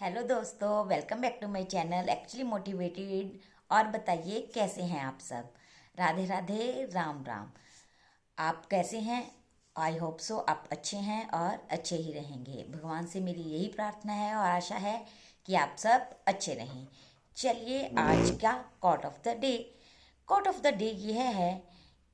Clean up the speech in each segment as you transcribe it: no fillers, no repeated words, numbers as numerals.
Hello दोस्तों, welcome back to my channel actually motivated. और बताइए कैसे हैं आप सब। राधे राधे, राम राम। आप कैसे हैं? आई होप सो आप अच्छे हैं और अच्छे ही रहेंगे। भगवान से मेरी यही प्रार्थना है और आशा है कि आप सब अच्छे रहें। चलिए आज का quote of the day. Quote of the day यह है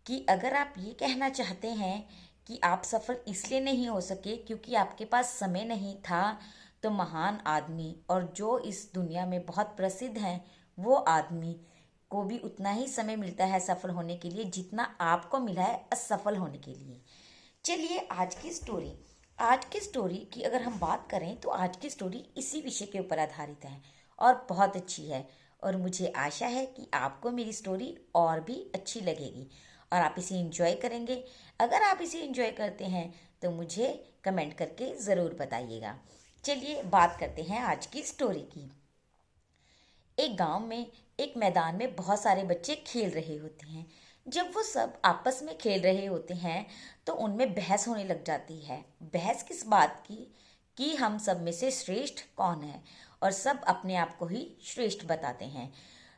कि अगर आप ये कहना चाहते हैं कि आप सफल इसलिए नहीं हो सके क्योंकि आपके पास समय नहीं था, तो महान आदमी और जो इस दुनिया में बहुत प्रसिद्ध हैं वो आदमी को भी उतना ही समय मिलता है सफल होने के लिए जितना आपको मिला है असफल होने के लिए। चलिए आज की स्टोरी की अगर हम बात करें तो आज की स्टोरी इसी विषय के ऊपर आधारित है और बहुत अच्छी है। और मुझे आशा है कि आपको मेरी स्टोरी और भी अच्छी लगेगी और आप इसे एंजॉय करेंगे। अगर आप इसे एंजॉय करते हैं तो मुझे कमेंट करके ज़रूर बताइएगा। चलिए बात करते हैं आज की स्टोरी की। एक गांव में एक मैदान में बहुत सारे बच्चे खेल रहे होते हैं। जब वो सब आपस में खेल रहे होते हैं तो उनमें बहस होने लग जाती है। बहस किस बात की कि हम सब में से श्रेष्ठ कौन है, और सब अपने आप को ही श्रेष्ठ बताते हैं।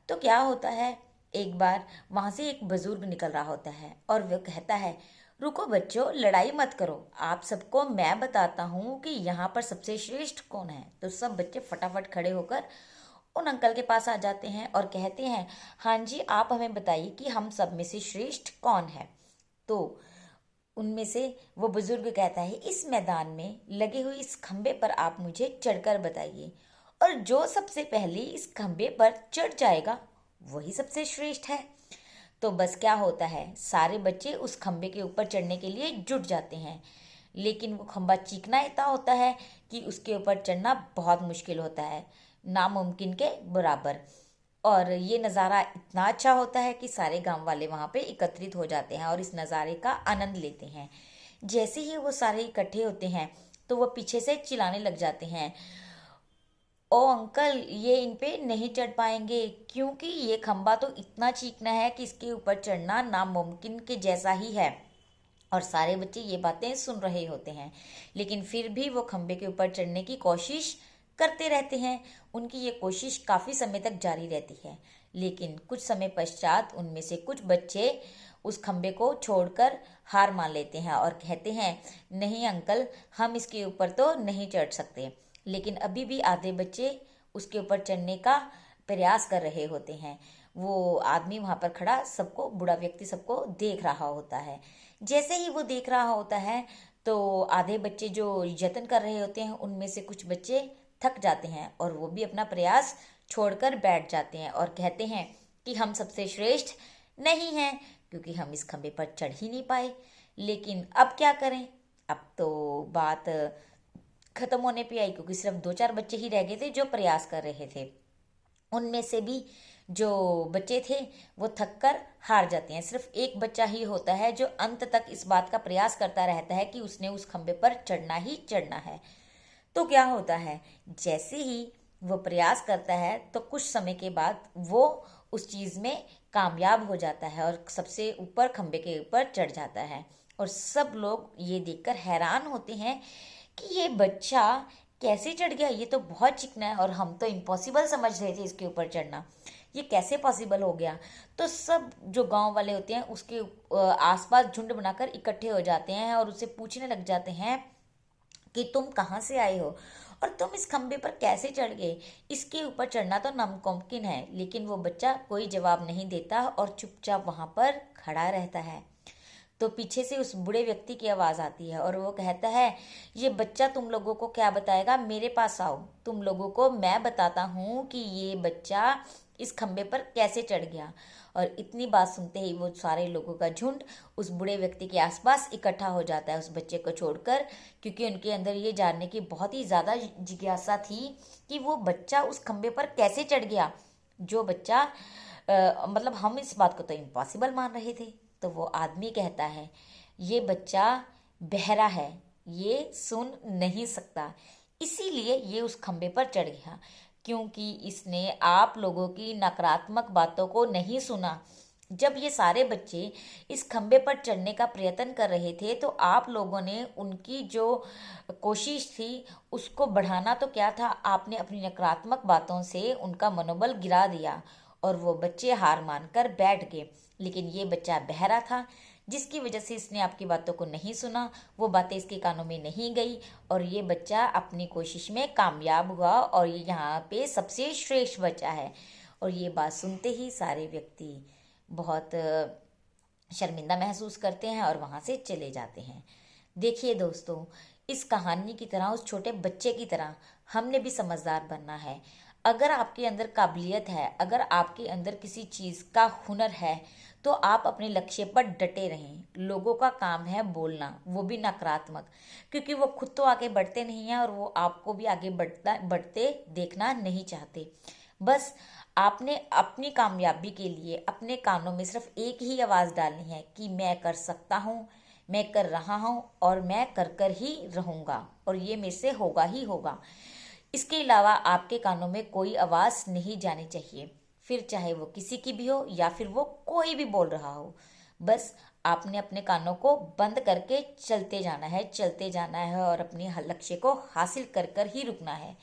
तो क्या होता है, एक बार वहां से एक बुजुर्ग निकल रहा होता है और वो कहता है, रुको बच्चों, लड़ाई मत करो, आप सबको मैं बताता हूँ कि यहाँ पर सबसे श्रेष्ठ कौन है। तो सब बच्चे फटाफट खड़े होकर उन अंकल के पास आ जाते हैं और कहते हैं, हाँ जी, आप हमें बताइए कि हम सब में से श्रेष्ठ कौन है। तो उनमें से वो बुजुर्ग कहता है, इस मैदान में लगे हुए इस खंबे पर आप मुझे चढ़कर बताइए, और जो सबसे पहले इस खंबे पर चढ़ जाएगा वही सबसे श्रेष्ठ है। तो बस क्या होता है, सारे बच्चे उस खंबे के ऊपर चढ़ने के लिए जुट जाते हैं। लेकिन वो खंबा चीकना इतना होता है कि उसके ऊपर चढ़ना बहुत मुश्किल होता है, नामुमकिन के बराबर। और ये नज़ारा इतना अच्छा होता है कि सारे गांव वाले वहाँ पे एकत्रित हो जाते हैं और इस नज़ारे का आनंद लेते हैं। जैसे ही वो सारे इकट्ठे होते हैं तो वो पीछे से चिल्लाने लग जाते हैं, ओ अंकल, ये इन पे नहीं चढ़ पाएंगे क्योंकि ये खंबा तो इतना चीकना है कि इसके ऊपर चढ़ना नामुमकिन के जैसा ही है। और सारे बच्चे ये बातें सुन रहे होते हैं, लेकिन फिर भी वो खंबे के ऊपर चढ़ने की कोशिश करते रहते हैं। उनकी ये कोशिश काफ़ी समय तक जारी रहती है, लेकिन कुछ समय पश्चात उनमें से कुछ बच्चे उस खंबे को छोड़कर हार मान लेते हैं और कहते हैं, नहीं अंकल, हम इसके ऊपर तो नहीं चढ़ सकते। लेकिन अभी भी आधे बच्चे उसके ऊपर चढ़ने का प्रयास कर रहे होते हैं। वो आदमी वहां पर खड़ा सबको, बूढ़ा व्यक्ति सबको देख रहा होता है। जैसे ही वो देख रहा होता है तो आधे बच्चे जो यत्न कर रहे होते हैं उनमें से कुछ बच्चे थक जाते हैं और वो भी अपना प्रयास छोड़कर बैठ जाते हैं और कहते हैं कि हम सबसे श्रेष्ठ नहीं हैं क्योंकि हम इस खंबे पर चढ़ ही नहीं पाए। लेकिन अब क्या करें, अब तो बात खत्म होने पे आई क्योंकि सिर्फ दो चार बच्चे ही रह गए थे जो प्रयास कर रहे थे। उनमें से भी जो बच्चे थे वो थक कर हार जाते हैं। सिर्फ एक बच्चा ही होता है जो अंत तक इस बात का प्रयास करता रहता है कि उसने उस खंबे पर चढ़ना ही चढ़ना है। तो क्या होता है, जैसे ही वो प्रयास करता है तो कुछ समय के बाद वो उस चीज़ में कामयाब हो जाता है और सबसे ऊपर खंबे के ऊपर चढ़ जाता है। और सब लोग ये देखकर हैरान होते हैं कि ये बच्चा कैसे चढ़ गया, ये तो बहुत चिकना है और हम तो इम्पॉसिबल समझ रहे थे इसके ऊपर चढ़ना, ये कैसे पॉसिबल हो गया। तो सब जो गांव वाले होते हैं उसके आसपास झुंड बनाकर इकट्ठे हो जाते हैं और उससे पूछने लग जाते हैं कि तुम कहाँ से आए हो और तुम इस खंबे पर कैसे चढ़ गए, इसके ऊपर चढ़ना तो नामुमकिन है। लेकिन वो बच्चा कोई जवाब नहीं देता और चुपचाप वहां पर खड़ा रहता है। तो पीछे से उस बूढ़े व्यक्ति की आवाज आती है और वो कहता है, ये बच्चा तुम लोगों को क्या बताएगा, मेरे पास आओ, तुम लोगों को मैं बताता हूँ कि ये बच्चा इस खंबे पर कैसे चढ़ गया। और इतनी बात सुनते ही वो सारे लोगों का झुंड उस बूढ़े व्यक्ति के आसपास इकट्ठा हो जाता है उस बच्चे को छोड़कर, क्योंकि उनके अंदर ये जानने की बहुत ही ज़्यादा जिज्ञासा थी कि वो बच्चा उस खंबे पर कैसे चढ़ गया। जो बच्चा मतलब हम इस बात को तो इम्पॉसिबल मान रहे थे। तो वो आदमी कहता है, ये बच्चा बहरा है, ये सुन नहीं सकता, इसीलिए ये उस खंबे पर चढ़ गया क्योंकि इसने आप लोगों की नकारात्मक बातों को नहीं सुना। जब ये सारे बच्चे इस खंबे पर चढ़ने का प्रयत्न कर रहे थे तो आप लोगों ने उनकी जो कोशिश थी उसको बढ़ाना तो क्या था, आपने अपनी नकारात्मक बातों से उनका मनोबल गिरा दिया और वो बच्चे हार मानकर बैठ गए। लेकिन ये बच्चा बहरा था, जिसकी वजह से इसने आपकी बातों को नहीं सुना, वो बातें इसके कानों में नहीं गई और ये बच्चा अपनी कोशिश में कामयाब हुआ और ये यहाँ पे सबसे श्रेष्ठ बच्चा है। और ये बात सुनते ही सारे व्यक्ति बहुत शर्मिंदा महसूस करते हैं और वहाँ से चले जाते हैं। देखिए दोस्तों, इस कहानी की तरह, उस छोटे बच्चे की तरह हमने भी समझदार बनना है। अगर आपके अंदर काबिलियत है, अगर आपके अंदर किसी चीज़ का हुनर है, तो आप अपने लक्ष्य पर डटे रहें। लोगों का काम है बोलना, वो भी नकारात्मक, क्योंकि वो खुद तो आगे बढ़ते नहीं हैं और वो आपको भी आगे बढ़ते देखना नहीं चाहते। बस आपने अपनी कामयाबी के लिए अपने कानों में सिर्फ एक ही आवाज़ डालनी है कि मैं कर सकता हूँ, मैं कर रहा हूँ और मैं कर कर ही रहूँगा और ये मेरे से होगा ही होगा। इसके अलावा आपके कानों में कोई आवाज़ नहीं जानी चाहिए, फिर चाहे वो किसी की भी हो या फिर वो कोई भी बोल रहा हो। बस आपने अपने कानों को बंद करके चलते जाना है, चलते जाना है और अपने लक्ष्य को हासिल कर कर ही रुकना है।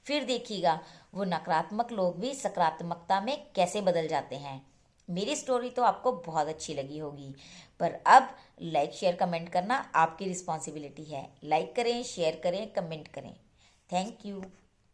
फिर देखिएगा वो नकारात्मक लोग भी सकारात्मकता में कैसे बदल जाते हैं। मेरी स्टोरी तो आपको बहुत अच्छी लगी होगी, पर अब लाइक शेयर कमेंट करना आपकी रिस्पॉन्सिबिलिटी है। लाइक करें, शेयर करें, कमेंट करें। Thank you.